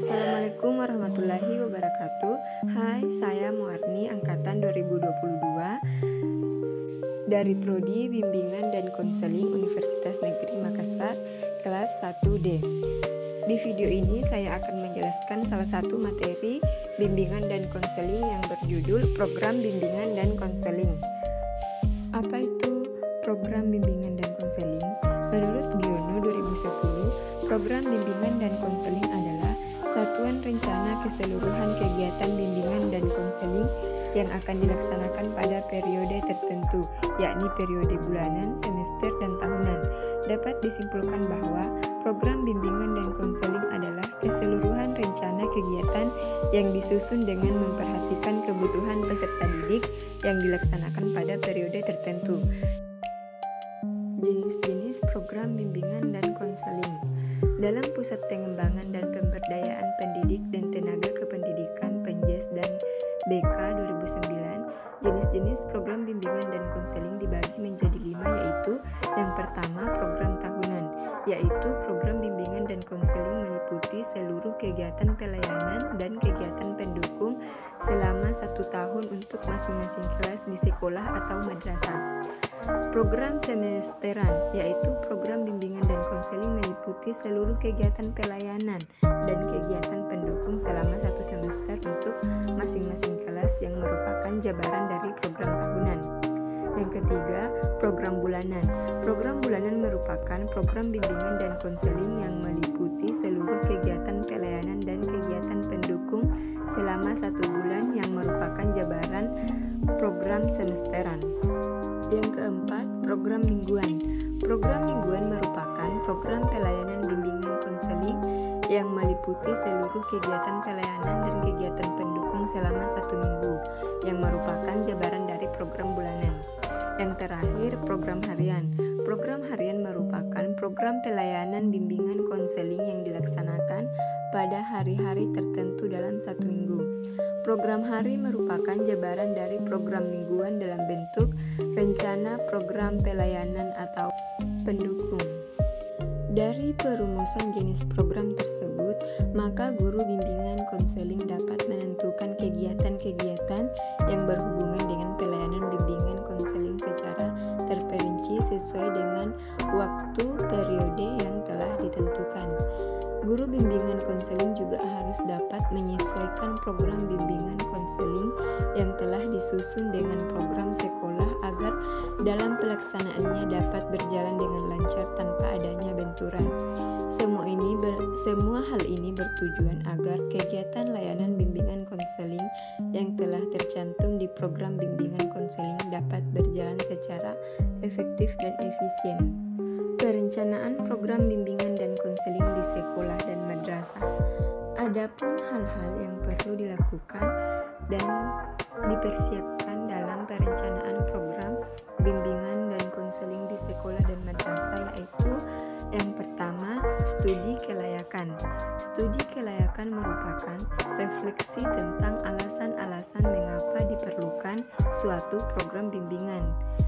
Assalamualaikum warahmatullahi wabarakatuh. Hai, saya Muarni angkatan 2022 dari Prodi Bimbingan dan Konseling Universitas Negeri Makassar, kelas 1D. Di video ini saya akan menjelaskan salah satu materi bimbingan dan konseling yang berjudul Program Bimbingan dan Konseling. Apa itu program bimbingan dan konseling? Menurut Giono 2010, program bimbingan dan konseling adalah satuan rencana keseluruhan kegiatan bimbingan dan konseling yang akan dilaksanakan pada periode tertentu, yakni periode bulanan, semester, dan tahunan. Dapat disimpulkan bahwa program bimbingan dan konseling adalah keseluruhan rencana kegiatan yang disusun dengan memperhatikan kebutuhan peserta didik yang dilaksanakan pada periode tertentu. Jenis-jenis program bimbingan dan konseling. Dalam Pusat Pengembangan dan Pemberdayaan Pendidik dan Tenaga Kependidikan Penjes dan BK 2009, jenis-jenis program bimbingan dan konseling dibagi menjadi 5, yaitu yang pertama program tahunan, yaitu program bimbingan dan konseling meliputi seluruh kegiatan pelayanan dan kegiatan pendukung selama 1 tahun untuk masing-masing kelas di sekolah atau madrasah. Program semesteran, yaitu program bimbingan dan konseling meliputi seluruh kegiatan pelayanan dan kegiatan pendukung selama 1 semester untuk masing-masing kelas yang merupakan jabaran dari program tahunan. Yang ketiga, program bulanan. Program bulanan merupakan program bimbingan dan konseling yang meliputi seluruh kegiatan pelayanan dan kegiatan pendukung selama 1 bulan yang merupakan jabaran program semesteran. Yang keempat, program mingguan. Program mingguan merupakan program pelayanan bimbingan konseling yang meliputi seluruh kegiatan pelayanan dan kegiatan pendukung selama 1 minggu, yang merupakan jabaran dari program bulanan. Yang terakhir, program harian. Program harian merupakan program pelayanan bimbingan konseling yang dilaksanakan pada hari-hari tertentu dalam 1 minggu. Program hari merupakan jabaran dari program mingguan dalam bentuk rencana program pelayanan atau pendukung. Dari perumusan jenis program tersebut, maka guru bimbingan konseling dapat menentukan kegiatan-kegiatan yang berhubungan dengan pelayanan bimbingan konseling secara terperinci sesuai dengan waktu periode yang telah ditentukan. Guru bimbingan konseling juga harus dapat menyesuaikan program bimbingan konseling yang telah disusun dengan program sekolah agar dalam pelaksanaannya dapat berjalan dengan lancar tanpa adanya benturan. Semua hal ini bertujuan agar kegiatan layanan bimbingan konseling yang telah tercantum di program bimbingan konseling dapat berjalan secara efektif dan efisien. Perencanaan program bimbingan dan konseling di sekolah dan madrasah. Adapun hal-hal yang perlu dilakukan dan dipersiapkan dalam perencanaan program bimbingan dan konseling di sekolah dan madrasah, yaitu yang pertama, studi kelayakan. Studi kelayakan merupakan refleksi tentang alasan-alasan mengapa diperlukan suatu program bimbingan.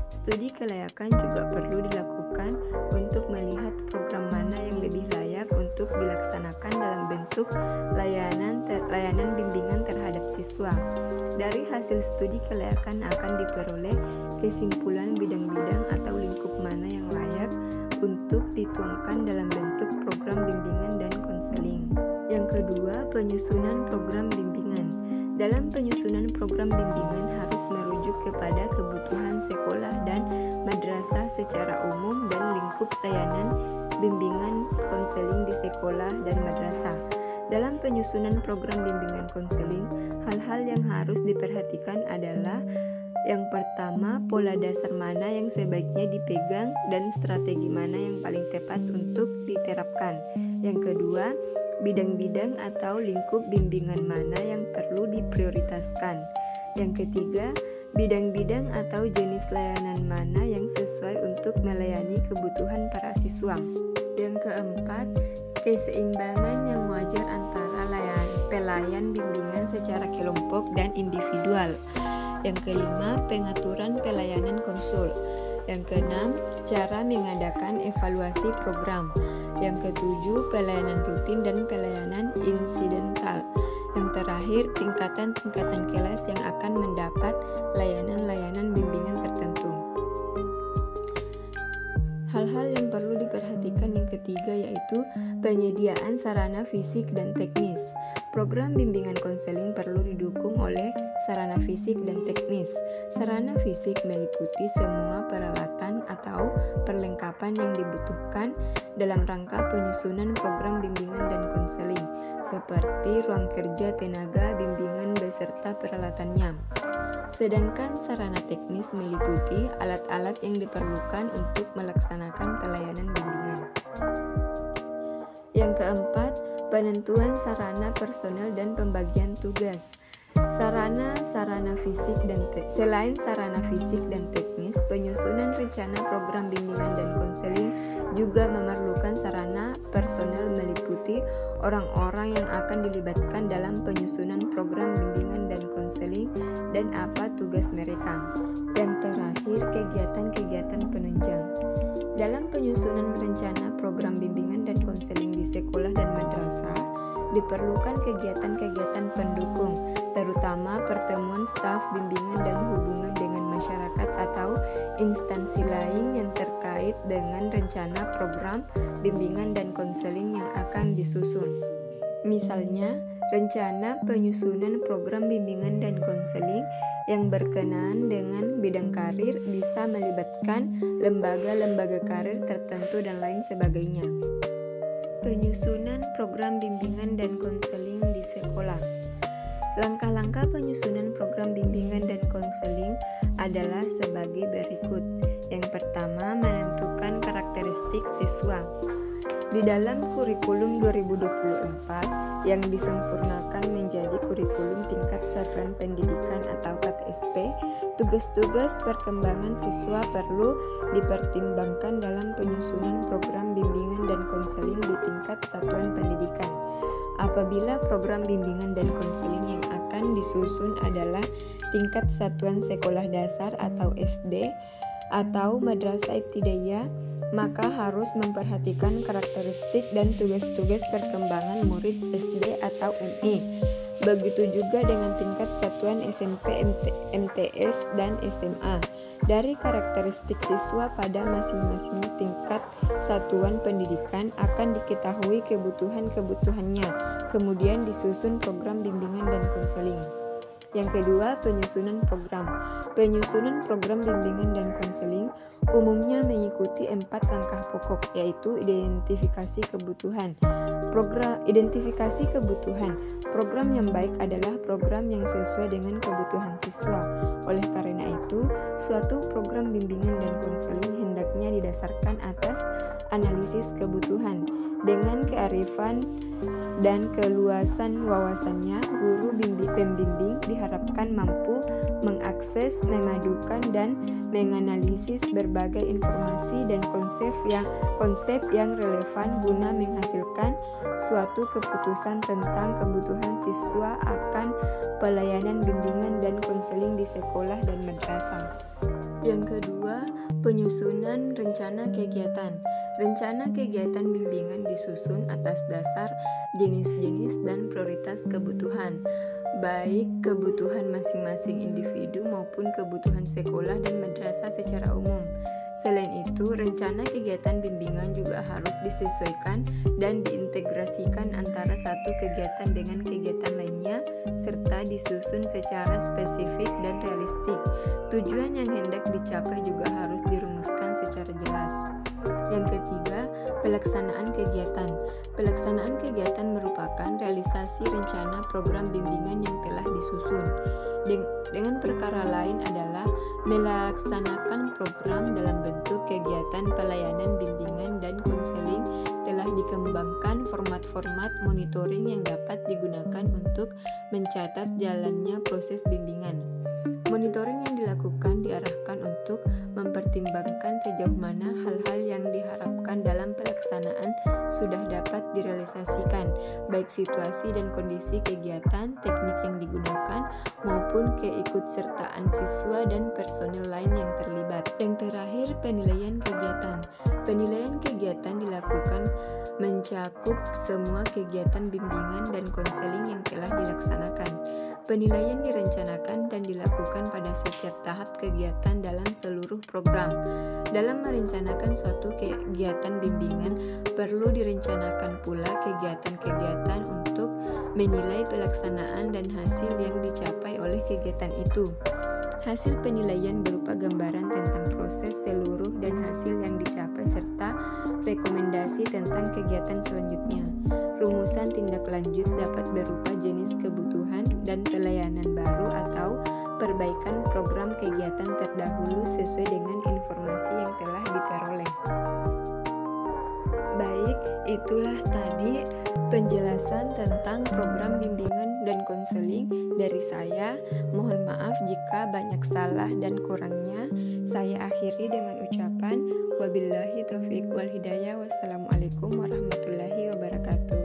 Studi kelayakan juga perlu dilakukan untuk melihat program mana yang lebih layak untuk dilaksanakan dalam bentuk layanan bimbingan terhadap siswa. Dari hasil studi kelayakan akan diperoleh kesimpulan bidang-bidang atau lingkup mana yang layak untuk dituangkan dalam bentuk program bimbingan dan konseling. Yang kedua, penyusunan program bimbingan. Dalam penyusunan program bimbingan harus merujuk kepada kebutuhan sekolah dan madrasah secara umum dan lingkup layanan bimbingan konseling di sekolah dan madrasah. Dalam penyusunan program bimbingan konseling, hal-hal yang harus diperhatikan adalah yang pertama, pola dasar mana yang sebaiknya dipegang dan strategi mana yang paling tepat untuk diterapkan. Yang kedua, bidang-bidang atau lingkup bimbingan mana yang perlu diprioritaskan. Yang ketiga, bidang-bidang atau jenis layanan mana yang sesuai untuk melayani kebutuhan para siswa. Yang keempat, keseimbangan yang wajar antara pelayan bimbingan secara kelompok dan individual. Yang kelima, pengaturan pelayanan konsul. Yang keenam, cara mengadakan evaluasi program. Yang ketujuh, pelayanan rutin dan pelayanan insiden terakhir, tingkatan-tingkatan kelas yang akan mendapat layanan-layanan bimbingan tertentu. Hal-hal yang perlu diperhatikan yang ketiga yaitu penyediaan sarana fisik dan teknis. Program bimbingan konseling perlu didukung oleh sarana fisik dan teknis. Sarana fisik meliputi semua peralatan atau perlengkapan yang dibutuhkan dalam rangka penyusunan program bimbingan dan konseling, seperti ruang kerja tenaga bimbingan beserta peralatannya. Sedangkan sarana teknis meliputi alat-alat yang diperlukan untuk melaksanakan pelayanan bimbingan. Yang keempat, penentuan sarana personel dan pembagian tugas. Selain sarana fisik dan teknis, penyusunan rencana program bimbingan dan konseling juga memerlukan sarana personel meliputi orang-orang yang akan dilibatkan dalam penyusunan program bimbingan dan konseling dan apa tugas mereka. Dan terakhir, kegiatan-kegiatan penunjang. Dalam penyusunan rencana program bimbingan dan konseling di sekolah dan madrasah, diperlukan kegiatan-kegiatan pendukung, terutama pertemuan staf bimbingan dan hubungan dengan masyarakat atau instansi lain yang terkait dengan rencana program bimbingan dan konseling yang akan disusun. Misalnya, rencana penyusunan program bimbingan dan konseling yang berkenaan dengan bidang karir bisa melibatkan lembaga-lembaga karir tertentu dan lain sebagainya. Penyusunan program bimbingan dan konseling di sekolah. Langkah-langkah penyusunan program bimbingan dan konseling adalah sebagai berikut. Yang pertama, menentukan karakteristik siswa. Di dalam kurikulum 2024 yang disempurnakan menjadi kurikulum tingkat satuan pendidikan atau KTSP, tugas-tugas perkembangan siswa perlu dipertimbangkan dalam penyusunan program bimbingan dan konseling di tingkat satuan pendidikan. Apabila program bimbingan dan konseling yang akan disusun adalah tingkat satuan sekolah dasar atau SD atau madrasah ibtidaiyah, maka harus memperhatikan karakteristik dan tugas-tugas perkembangan murid SD atau MI. Begitu juga dengan tingkat satuan SMP, MTS, dan SMA. Dari karakteristik siswa pada masing-masing tingkat satuan pendidikan akan diketahui kebutuhan-kebutuhannya, kemudian disusun program bimbingan dan konseling. Yang kedua, penyusunan program. Penyusunan program bimbingan dan konseling umumnya mengikuti 4 langkah pokok, yaitu identifikasi kebutuhan. Identifikasi kebutuhan. Program yang baik adalah program yang sesuai dengan kebutuhan siswa. Oleh karena itu, suatu program bimbingan dan konseling hendaknya didasarkan atas analisis kebutuhan. Dengan kearifan dan keluasan wawasannya, guru pembimbing diharapkan mampu mengakses, memadukan, dan menganalisis berbagai informasi dan konsep yang relevan guna menghasilkan suatu keputusan tentang kebutuhan siswa akan pelayanan bimbingan dan konseling di sekolah dan madrasah. Yang kedua, penyusunan rencana kegiatan. Rencana kegiatan bimbingan disusun atas dasar jenis-jenis dan prioritas kebutuhan, baik kebutuhan masing-masing individu maupun kebutuhan sekolah dan madrasah secara umum. Selain itu, rencana kegiatan bimbingan juga harus disesuaikan dan diintegrasikan antara satu kegiatan dengan kegiatan lainnya, serta disusun secara spesifik dan realistik. Tujuan yang hendak dicapai juga harus dirumuskan secara jelas. Yang ketiga, pelaksanaan kegiatan. Pelaksanaan kegiatan merupakan realisasi rencana program bimbingan yang telah disusun. Dengan perkara lain adalah melaksanakan program dalam bentuk kegiatan pelayanan bimbingan dan konseling. Telah dikembangkan format-format monitoring yang dapat digunakan untuk mencatat jalannya proses bimbingan. Monitoring yang dilakukan diarahkan untuk mempertimbangkan sejauh mana hal-hal yang diharapkan dalam pelaksanaan sudah dapat direalisasikan, baik situasi dan kondisi kegiatan, teknik yang digunakan, maupun keikutsertaan siswa dan personil lain yang terlibat. Yang terakhir, penilaian kegiatan. Penilaian kegiatan dilakukan mencakup semua kegiatan bimbingan dan konseling yang telah dilaksanakan. Penilaian direncanakan dan dilakukan pada setiap tahap kegiatan dalam seluruh program. Dalam merencanakan suatu kegiatan bimbingan, perlu direncanakan pula kegiatan-kegiatan untuk menilai pelaksanaan dan hasil yang dicapai oleh kegiatan itu. Hasil penilaian berupa gambaran tentang proses seluruh dan hasil yang dicapai serta rekomendasi tentang kegiatan selanjutnya. Rumusan tindak lanjut dapat berupa jenis kebutuhan dan pelayanan baru atau perbaikan program kegiatan terdahulu sesuai dengan informasi yang telah diperoleh. Baik, itulah tadi penjelasan tentang program bimbingan dan konseling dari saya. Mohon maaf jika banyak salah dan kurangnya. Saya akhiri dengan ucapan wabillahi taufiq wal hidayah. Wassalamualaikum warahmatullahi wabarakatuh.